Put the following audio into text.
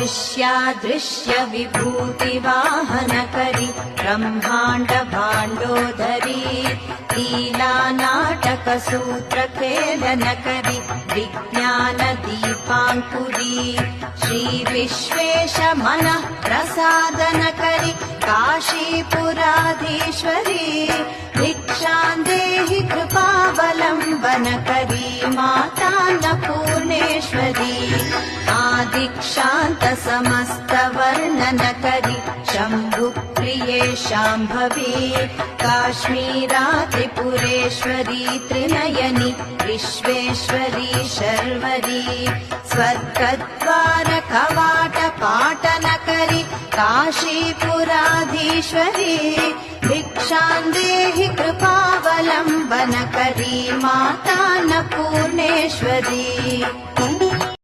दृश्यादृश्य विभूतिवाहनकरि ब्रह्माण्ड भाण्डोदरी लीला नाटक सूत्रखेलनकरि विज्ञान दीपाङ्कुरी श्री विश्वेश मनः प्रसादनकरि काशीपुराधीश्वरी भिक्षां देहि कृपावलम्बनकरी मातान्नपूर्णेश्वरी आदिक्षान्त समस्त वर्णनकरि शम्भुप्रिये शाम्भवी काश्मीरा त्रिपुरेश्वरी त्रिनयनी विश्वेश्वरी शर्वरी स्वर्गद्वार कवाट पाटनकरि काशीपुराधीश्वरी भिक्षां देहि कृपावलम्बनकरी मातान्नपूर्णेश्वरी।